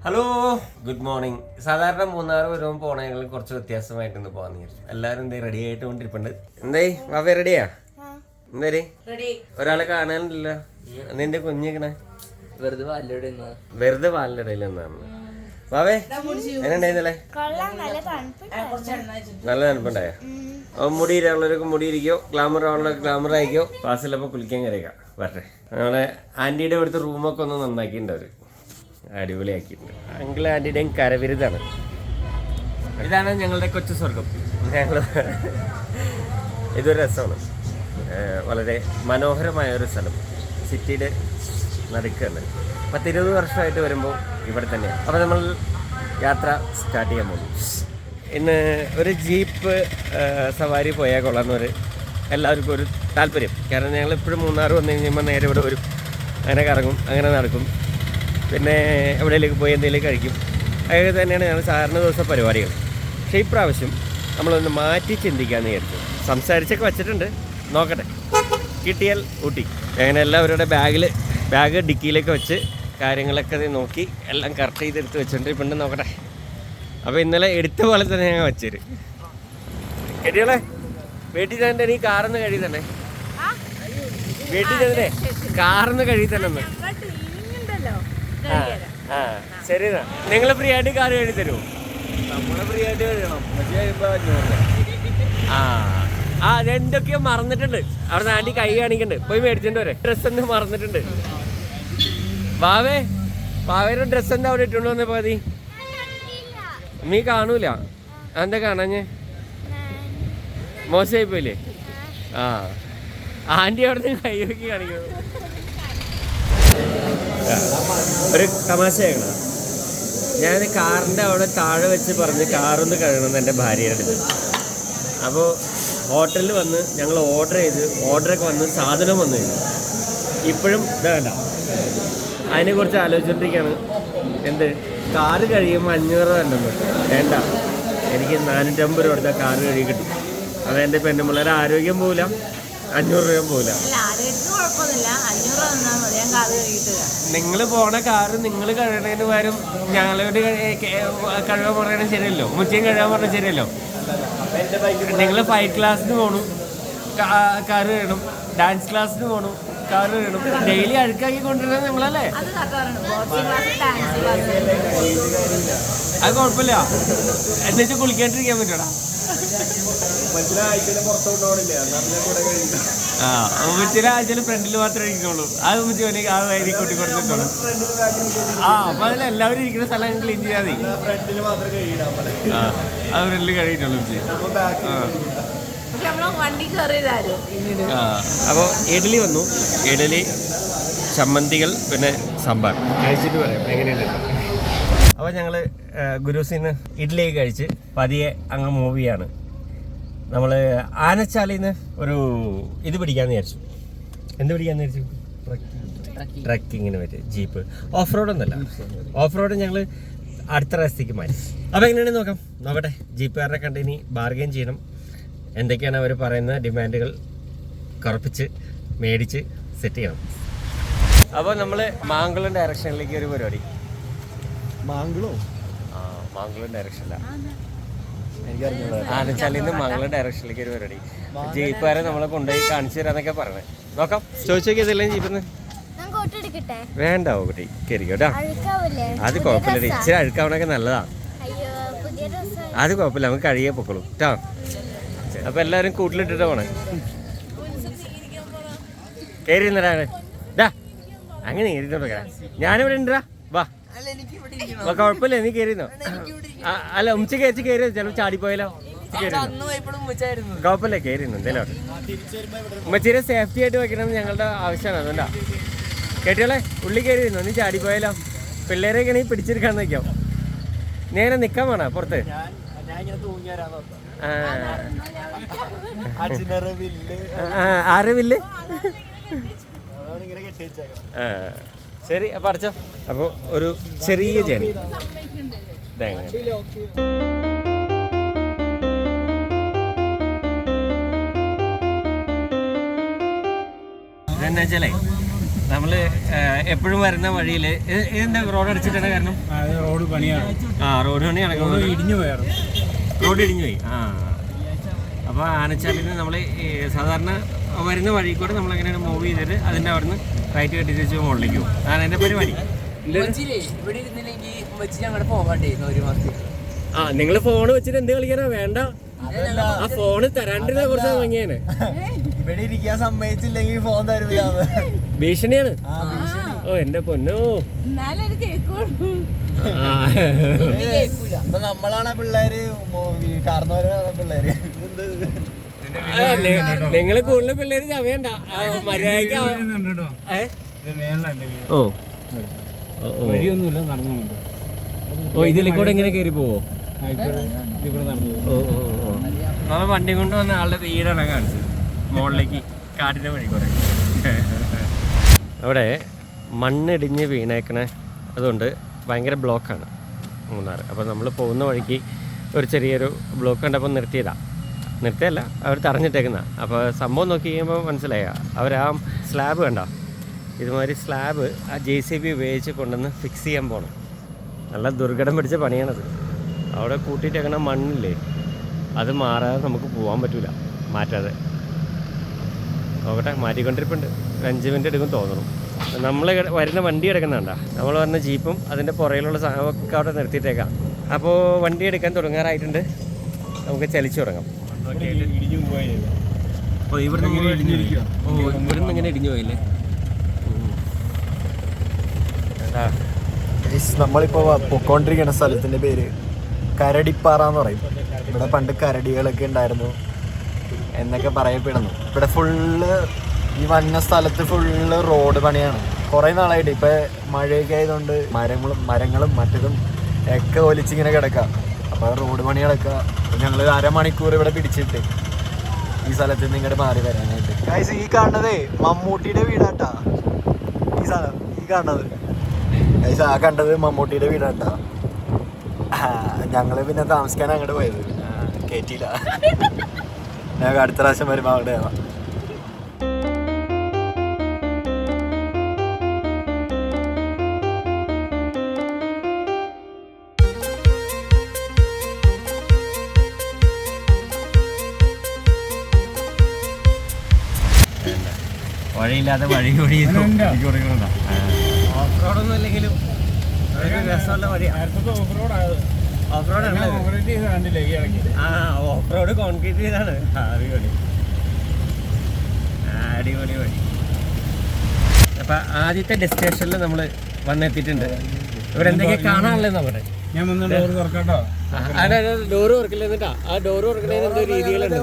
Hello, good morning. സാധാരണ മൂന്നാർ വരുമ്പോൾ പോണെങ്കിൽ കുറച്ച് വ്യത്യാസമായിട്ടൊന്ന് പോകാന്ന് വിചാരിച്ചു. എല്ലാവരും എന്തേ റെഡി ആയിട്ട് കൊണ്ടിരിപ്പുണ്ട്. എന്തായി വാവേ റെഡിയാ? എന്തേ ഒരാളെ കാണാനില്ല, നിന്റെ കുഞ്ഞിക്കണേ വെറുതെ വാലിനിടയിൽ എന്നാണ്. വാവേ എന്നുണ്ടായിരുന്നല്ലേ? നല്ല തണുപ്പുണ്ടായ മുടിയിലുള്ളവരൊക്കെ മുടിയിരിക്കോ, ഗ്ലാമർ ആവുള്ളവർക്ക് ഗ്ലാമർ ആയിക്കോ. ക്ലാസ്സിലപ്പോൾ കുളിക്കാൻ കയറിയേക്കാം. വരട്ടെ. നമ്മളെ ആൻറ്റിയുടെ ഇവിടുത്തെ റൂമൊക്കെ ഒന്ന് നന്നാക്കിയിട്ടുണ്ട് അവർ, അടിപൊളിയാക്കിയിട്ടുണ്ട്. അങ്കിൾ ആൻറ്റിയുടെയും കരവിരുതാണ്. ഇതാണ് ഞങ്ങളുടെ കൊച്ചു സ്വർഗം. ഞങ്ങൾ ഇതൊരു രസമാണ്, വളരെ മനോഹരമായ ഒരു സ്ഥലം. സിറ്റിയുടെ നടുക്കാണ്. 10-20 വർഷമായിട്ട് വരുമ്പോൾ ഇവിടെ തന്നെയാണ്. അപ്പോൾ നമ്മൾ യാത്ര സ്റ്റാർട്ട് ചെയ്യാൻ പോകും. ഇന്ന് ഒരു ജീപ്പ് സവാരി പോയാൽ കൊള്ളാമെന്നൊരു എല്ലാവർക്കും ഒരു താല്പര്യം. കാരണം ഞങ്ങൾ എപ്പോഴും മൂന്നാർ വന്നു കഴിയുമ്പോൾ നേരെ ഇവിടെ വരും, അങ്ങനെ കറങ്ങും, അങ്ങനെ നടക്കും, പിന്നെ എവിടെയെങ്കിലും പോയി എന്തെങ്കിലും കഴിക്കും. അതൊക്കെ തന്നെയാണ് ഞങ്ങൾ സാധാരണ ദിവസം പരിപാടികൾ. പക്ഷേ ഇപ്രാവശ്യം നമ്മളൊന്ന് മാറ്റി ചിന്തിക്കാമെന്ന് വിചാരിച്ചു. സംസാരിച്ചൊക്കെ വച്ചിട്ടുണ്ട്, നോക്കട്ടെ, കിട്ടിയാൽ ഊട്ടി. അങ്ങനെ എല്ലാവരുടെ ബാഗ് ഡിക്കിയിലേക്ക് വെച്ച് കാര്യങ്ങളൊക്കെ നോക്കി എല്ലാം കറക്റ്റ് ചെയ്തെടുത്ത് വെച്ചിട്ടുണ്ട്. ഇപ്പം നോക്കട്ടെ. അപ്പോൾ ഇന്നലെ എടുത്ത പോലെ തന്നെ ഞങ്ങൾ വെച്ചേര്. കെട്ടിയോളെ വീട്ടിൽ തന്നെ നീ കാറിന്ന് കഴിയും തന്നെ, വീട്ടിൽ തന്നെ കാറിന്ന് കഴിയും തന്നെ ഒന്ന്. ആ ശരി, നിങ്ങൾ ഫ്രീ ആയിട്ട് കാർ കഴുകി തരുമോ? നമ്മളെ ഫ്രീ ആയിട്ട് കഴിയണം. അതെന്തൊക്കെയോ മറന്നിട്ടുണ്ട്. അവിടെ ആൻറ്റി കൈ കാണിക്കണ്ട്, പോയി മേടിച്ചിട്ട് വരെ. ഡ്രസ്സ് ഒന്ന് മറന്നിട്ടുണ്ട്. ബാവേയുടെ ഡ്രസ്സ് എന്താ അവിടെ ഇട്ടുകൊണ്ട് വന്നേ? പാതി നീ കാണൂല, എന്താ കാണാഞ്ഞ്? മോശമായി പോയില്ലേ? ആൻറ്റി അവിടെ നിന്ന് കൈ നോക്കി കാണിക്കുന്നു. ഒരു തമാശയാണ്. ഞാൻ കാറിൻ്റെ അവിടെ താഴെ വെച്ച് പറഞ്ഞ് കാറൊന്ന് കഴുകണമെന്ന് എൻ്റെ ഭാര്യയുടെ അടുത്ത്. അപ്പോൾ ഹോട്ടലിൽ വന്ന് ഞങ്ങൾ ഓർഡർ ചെയ്ത്, ഓർഡറൊക്കെ വന്ന് സാധനം വന്നു കഴിഞ്ഞു. ഇപ്പോഴും വേണ്ട, അതിനെക്കുറിച്ച് ആലോചിച്ചുകൊണ്ടിരിക്കുകയാണ്. എന്ത് കാറ് കഴിയുമ്പോൾ 500 ഉണ്ടെന്ന് വേണ്ട, എനിക്ക് 450 രൂപ കൊടുത്താൽ കാറ് കഴുകി കിട്ടും. അതെൻ്റെ പെണ്ണുമ്പിള്ളേരെ ആരോഗ്യം പോവില്ല, 500 രൂപ പോവില്ല. നിങ്ങൾ പോണ കാറ് നിങ്ങൾ കഴുകണതിന് പകരം ഞങ്ങളോട് കഴുകാൻ പറയണത് ശരിയല്ലോ, മുച്ചയും കഴുകാൻ പറഞ്ഞത് ശരിയല്ലോ. നിങ്ങൾ 5 ക്ലാസ്സിന് പോകണം, കാറ് കഴുകണം, ഡാൻസ് ക്ലാസ്സിന് പോകണം, കാറ് കഴുകണം. ഡെയിലി അഴുക്കാക്കി കൊണ്ടുവരുന്നത് നിങ്ങളല്ലേ? അത് കുഴപ്പമില്ല, എന്നുവെച്ചാൽ കുളിക്കാണ്ടിരിക്കാൻ പറ്റൂടാ. ഉമ്മച്ചിയുടെ ആഴ്ചയിൽ ഫ്രണ്ടിൽ മാത്രമേ ഇരിക്കുള്ളൂ. അത് ഉമ്മച്ചി ആ വരി കൂട്ടി കൊടുത്തിട്ടുള്ളൂ. അപ്പൊ അതിൽ എല്ലാവരും ഇരിക്കുന്ന സ്ഥലം ക്ലീൻ ചെയ്യാതെ അത് ഫ്രണ്ടിൽ കഴിയിട്ടുള്ളൂ ഉമ്മച്ചി. അപ്പോൾ ഇഡ്ഡലി വന്നു, ഇഡ്ഡലി, ചമ്മന്തികൾ, പിന്നെ സാമ്പാർ. കഴിച്ചിട്ട് പറയാം എങ്ങനെയുണ്ട്. അപ്പോൾ ഞങ്ങൾ ഗുരുസിന്ന് ഇഡ്ഡലിയൊക്കെ കഴിച്ച് പതിയെ അങ്ങ് മൂവ് ചെയ്യാണ്. നമ്മൾ ആനച്ചാലിന്ന് ഒരു ഇത് പിടിക്കാമെന്ന് വിചാരിച്ചു. എന്ത് പിടിക്കാമെന്ന് വിചാരിച്ചു? ട്രക്കിങ്ങിന് പറ്റി ജീപ്പ്. ഓഫ് റോഡ് ഒന്നല്ല, ഓഫ് റോഡ് ഞങ്ങൾ അടുത്ത പ്രാവശ്യത്തേക്ക് മാറ്റി. അപ്പോൾ എങ്ങനെയാണെന്ന് നോക്കട്ടെ. ജീപ്പുകാരനെ കണ്ട് ഇനി ബാർഗെയിൻ ചെയ്യണം. എന്തൊക്കെയാണ് അവർ പറയുന്ന ഡിമാൻഡുകൾ കുറപ്പിച്ച് മേടിച്ച് സെറ്റ് ചെയ്യണം. അപ്പോൾ നമ്മൾ മാങ്കുളം ഡയറക്ഷനിലേക്ക് ഒരു പരിപാടി. മാങ്കുളം ഡയറക്ഷനിലാണ്, ആനച്ചാലിൽ നിന്ന് മാങ്കുളം ഡയറക്ഷനിലേക്ക് ഒരു പരിപാടി. ജീപ്പുകാരെ നമ്മളെ കൊണ്ടുപോയി കാണിച്ചു തരാന്നൊക്കെ പറഞ്ഞത്. നോക്കാം, ചോദിച്ചു നോക്കിയതല്ലേ ജീപ്പിന്ന്? വേണ്ട കുട്ടി, കയറിക്കോട്ടാ. അത് കുഴപ്പമില്ല, ഇച്ചിരി അഴുക്കാവണൊക്കെ നല്ലതാ. അത് കുഴപ്പമില്ല, നമുക്ക് കഴിയേ പൊക്കോളൂ കേട്ടോ. അപ്പൊ എല്ലാരും കൂട്ടിലിട്ടിട്ട് പോണേ. കയറി ഡാ, അങ്ങനെ കയറിന്നോട്ടെ. ഞാനിവിടെ ഉണ്ടാ, വാ. കുഴപ്പമില്ല, നീ കയറിന്നോ. അല്ല, ഉമ്മ കയറ്റി കയറി, ചിലപ്പോൾ ചാടിപ്പോയാലോ. കുഴപ്പമില്ല, കയറിന്നു എന്തേലും. ഉമ്മച്ചിരെ സേഫ്റ്റി ആയിട്ട് വെക്കണമെന്ന് ഞങ്ങളുടെ ആവശ്യമാണ്, അതുകൊണ്ടാ. കേട്ടിയോളെ, ഉള്ളി കയറിയിരുന്നു, നീ ചാടിപ്പോയാലോ. പിള്ളേരെയൊക്കെ നീ പിടിച്ചെടുക്കാന്ന് വെക്കാം. നീ അങ്ങനെ നിക്കാൻ വേണോ പുറത്ത്? ആരവില്ലേ? ശരി, അപ്പൊ അടച്ചോ. അപ്പൊ ഒരു ചെറിയ ജേണി. ഇതെന്നാ വെച്ചാലേ നമ്മള് എപ്പോഴും വരുന്ന വഴിയില് ഇതെന്താ റോഡ് അടിച്ചിട്ടാണ് കാരണം? റോഡ് പണിയാണ്. റോഡ് പണി നടക്കുന്നത്. ഇടിഞ്ഞു പോയായിരുന്നു. റോഡ് ഇടിഞ്ഞു പോയി. അപ്പോൾ ആനച്ചാലിന് നമ്മൾ സാധാരണ വരുന്ന വഴി കൂടെ നമ്മളെങ്ങനെയാണ് മൂവ് ചെയ്തിട്ട് അതിൻ്റെ അവിടെ നിന്ന് റൈറ്റ് കെട്ടി വെച്ച് മുകളിലേക്ക് പോകും. അതാണ് എൻ്റെ പരിപാടി. നിങ്ങൾ ഫോൺ വെച്ചിട്ട് എന്ത് കളിക്കാനാ? വേണ്ട, ആ ഫോണ് തരാണ്ടിരുന്ന കുറച്ച് വാങ്ങിയാണ്. ഇവിടെ ഇരിക്കാൻ സമ്മതിച്ചില്ലെങ്കിൽ ഫോൺ തരുന്നില്ല. ഭീഷണിയാണ്. ഓ എന്റെ പൊന്നോ, നമ്മളാണ് പിള്ളേര്, കാരണവരാണ് പിള്ളേര്. നിങ്ങള് കൂടുതൽ പിള്ളേര് ചവയണ്ട, മര്യാദ. വഴിയൊന്നുമില്ല, നടന്നുണ്ട്. ഓ ഇതിൽ കൂടെ എങ്ങനെ കയറി പോവോ? നമ്മൾ വണ്ടി കൊണ്ട് വന്ന ആളുടെ വീടാണ് കാണിച്ചത്, മുകളിലേക്ക് കാട്ടിന്റെ വഴി കൂടെ. അവിടെ മണ്ണിടിഞ്ഞ് വീണേക്കണേ, അതുകൊണ്ട് ഭയങ്കര ബ്ലോക്കാണ് മൂന്നാർ. അപ്പോൾ നമ്മൾ പോകുന്ന വഴിക്ക് ഒരു ചെറിയൊരു ബ്ലോക്ക് കണ്ടപ്പോൾ നിർത്തിയല്ല, അവർ തടഞ്ഞിട്ടേക്കുന്നതാണ്. അപ്പോൾ സംഭവം നോക്കി കഴിയുമ്പോൾ മനസ്സിലായ അവർ ആ സ്ലാബ് കണ്ടോ, ഇതുമാതിരി സ്ലാബ് ആ JCB ഉപയോഗിച്ച് കൊണ്ടുവന്ന് ഫിക്സ് ചെയ്യാൻ പോകണം. നല്ല ദുർഘടം പിടിച്ച പണിയാണത്. അവിടെ കൂട്ടിയിട്ടേക്കണ മണ്ണില്ലേ, അത് മാറാതെ നമുക്ക് പോകാൻ പറ്റില്ല മാറ്റാതെ. നോക്കട്ടെ, മാറ്റിക്കൊണ്ടിരിപ്പുണ്ട്. 5 മിനിറ്റ് എടുക്കും തോന്നുന്നു. നമ്മൾ വരുന്ന വണ്ടി എടുക്കുന്നുണ്ടോ, നമ്മൾ വരുന്ന ജീപ്പും അതിൻ്റെ പുറയിലുള്ള സാധനമൊക്കെ അവിടെ നിർത്തിയിട്ടേക്കാം. അപ്പോൾ വണ്ടി എടുക്കാൻ തുടങ്ങാറായിട്ടുണ്ട്, നമുക്ക് ചലിച്ചു തുടങ്ങാം. ഇവിടുന്ന് ഇങ്ങനെ ഇടിഞ്ഞു പോയില്ലേ? നമ്മളിപ്പോ പൊക്കോണ്ടിരിക്കുന്ന സ്ഥലത്തിന്റെ പേര് കരടിപ്പാറ എന്ന് പറയും. ഇവിടെ പണ്ട് കരടികളൊക്കെ ഉണ്ടായിരുന്നു എന്നൊക്കെ പറയപ്പെടുന്നു. ഇവിടെ ഫുള്ള് ഈ വന്ന സ്ഥലത്ത് ഫുള്ള് റോഡ് പണിയാണ്. കുറെ നാളായിട്ട് ഇപ്പൊ മഴയൊക്കെ ആയതുകൊണ്ട് മരങ്ങളും മറ്റതും ഒക്കെ ഒലിച്ചിങ്ങനെ കിടക്കാം. അപ്പൊ റോഡ് പണികളൊക്കെ ഞങ്ങൾ അരമണിക്കൂർ ഇവിടെ പിടിച്ചിട്ട് ഈ സ്ഥലത്ത് നിന്ന് ഇങ്ങോട്ട് മാറി വരാനായിട്ട്. ഗൈസ്, ഈ കാണുന്നതേ മമ്മൂട്ടിയുടെ വീടാട്ടാ. ഈ കാണുന്നത് ഗൈസ്, ആ കണ്ടത് മമ്മൂട്ടിയുടെ വീടാട്ടാ. ഞങ്ങള് പിന്നെ താമസിക്കാൻ അങ്ങോട്ട് പോയത്, കേറ്റിയില്ല. ഞങ്ങൾക്ക് അടുത്ത പ്രാവശ്യം വരുമ്പോൾ അവിടെ ആവാം. വഴിയില്ലാതെ വഴി കൂടി ഓഫ് റോഡൊന്നും അല്ലെങ്കിലും ഒരു രസമുള്ള വഴിയാണ്. ഓഫ് റോഡ് കോൺക്രീറ്റ് ചെയ്താണ്. അടിപൊളി വഴി. അപ്പം ആദ്യത്തെ ഡെസ്റ്റിനേഷനിൽ നമ്മൾ വന്നെത്തിയിട്ടുണ്ട്. ഇവിടെ എന്തൊക്കെയാ കാണാനുള്ളതെന്ന് നോക്കട്ടെ. ഞാൻ ഡോറ് തുറക്കാട്ടോ. ഡോറ് തുറക്കില്ല എന്നിട്ടാ, ആ ഡോറ് തുറക്കണേന് എന്തോ രീതികളുണ്ട്.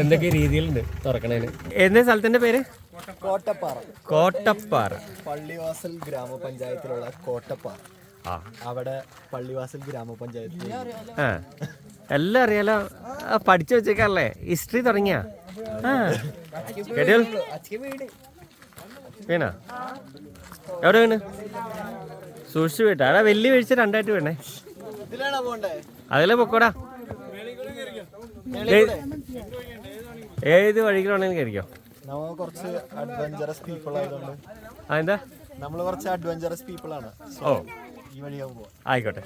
എന്തൊക്കെ രീതികളുണ്ട് തുറക്കണേന്. എന്താ സ്ഥലത്തിന്റെ പേര്? കോട്ടപ്പാറ. പള്ളിവാസൽ ഗ്രാമപഞ്ചായത്തിലുള്ള കോട്ടപ്പാറ. അവിടെ പള്ളിവാസൽ ഗ്രാമപഞ്ചായത്തിൽ എല്ലാം അറിയാലോ, പഠിച്ചു വെച്ചേക്കാറല്ലേ, ഹിസ്റ്ററി തുടങ്ങിയ വീണ എവിടെ വീണ്? സൂക്ഷിച്ചു വീട്ടാ. അവിടെ വലിയ വീഴ്ച 2 വീണേ. അതിലെ പൊക്കോടാ, ഏത് വഴികളാണെങ്കിലും കയറിക്കോ. കുറച്ച് അഡ്വഞ്ചറസ് പീപ്പിൾ ആയതുകൊണ്ട്. അതെന്താ? നമ്മൾ കുറച്ച് അഡ്വഞ്ചറസ് പീപ്പിൾ ആണ്. ഓ, ഈ വഴിയാകുമ്പോ ആയിക്കോട്ടെ,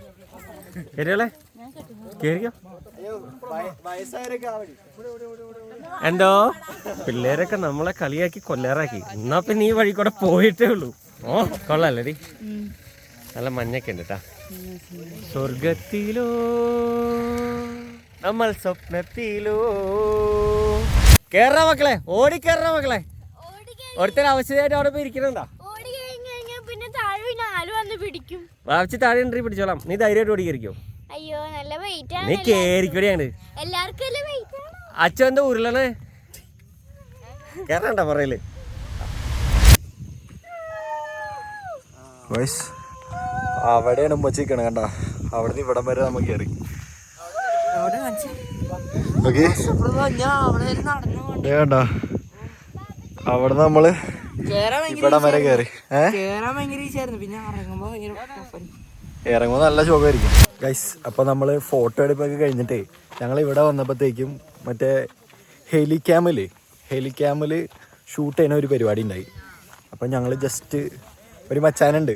കേറിയോളെ, കേറിക്കോ. എന്തോ പിള്ളേരൊക്കെ നമ്മളെ കളിയാക്കി കൊല്ലാറാക്കി. എന്നാ പിന്നെ ഈ വഴി കൂടെ പോയിട്ടേ ഉള്ളൂ. ഓ കൊള്ളാല്ലേ, നല്ല മഞ്ഞൊക്കെ ഉണ്ട് കേട്ടാ. സ്വർഗത്തിലോ നമ്മൾ സ്വപ്നത്തിലോ. കേറാ മക്കളെ, ഓടിക്കേറാ മക്കളെ. ഒരുത്തര അവശതയായിട്ട് അവിടെ പോയി ഇരിക്കുന്നുണ്ടാ? വാവിച്ച് താഴെ ഉണ്ടി പിടിച്ചോളാം. നീ ധൈര്യമായിട്ട് ഓടിക്കേറിക്കോ. അയ്യോ നല്ല വെയിറ്റ് ആണ്. നീ കേറിക്കൊടിയാണ്. എല്ലാവർക്കും അച്ഛൻ എന്താ ഉരുളണേ? കേറണ്ട പറയല്. അവിടെയാണ് ഉമ്മച്ചിക്കണ കണ്ട. അവിടുന്ന് ഇവിടം വരെ നമുക്ക് കയറി. കണ്ട അവിടെ നമ്മള് ഇവിടം വരെ കയറി. ഇറങ്ങുമ്പോ നല്ല സുഖമായിരിക്കും ഗൈസ്. അപ്പൊ നമ്മള് ഫോട്ടോ എടുപ്പൊക്കെ കഴിഞ്ഞിട്ടേ ഞങ്ങൾ ഇവിടെ വന്നപ്പോഴത്തേക്കും മറ്റേ ഹെലിക്യാമില് ഷൂട്ട് ചെയ്യുന്ന ഒരു പരിപാടി ഉണ്ടായി. അപ്പം ഞങ്ങൾ ജസ്റ്റ് ഒരു മച്ചാനുണ്ട്,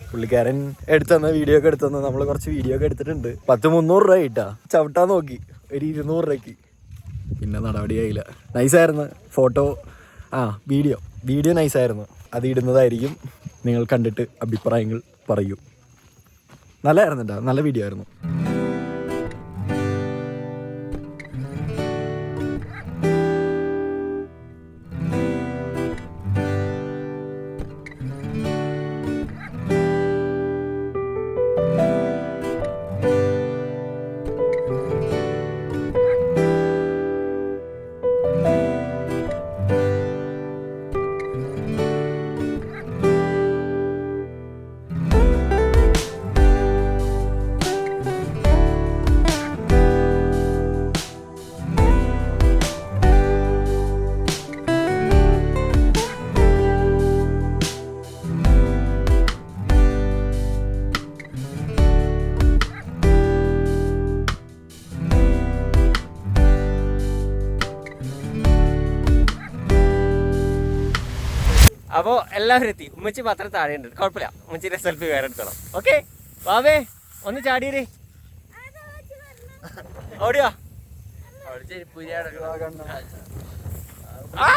പുള്ളിക്കാരൻ എടുത്തുതന്ന വീഡിയോ ഒക്കെ എടുത്തുതന്ന് നമ്മൾ കുറച്ച് വീഡിയോ ഒക്കെ എടുത്തിട്ടുണ്ട്. 300 രൂപ കിട്ടാ ചവിട്ടാൻ നോക്കി, ഒരു 200 രൂപയ്ക്ക്. പിന്നെ നടപടിയായില്ല. നൈസായിരുന്നു ഫോട്ടോ, വീഡിയോ നൈസായിരുന്നു. അത് ഇടുന്നതായിരിക്കും. നിങ്ങൾ കണ്ടിട്ട് അഭിപ്രായങ്ങൾ പറയൂ. നല്ലതായിരുന്നു കേട്ടോ, നല്ല വീഡിയോ ആയിരുന്നു. അപ്പോൾ എല്ലാവരും എത്തി. ഉമ്മച്ചി പത്രം താഴെ ഉണ്ട്, കുഴപ്പമില്ല. ഉമ്മച്ചിയുടെ സെൽഫി വേറെ എടുത്തോളാം. ഓക്കെ ബാബേ, ഒന്ന് ചാടിയേ. ഓടിയോ? ആ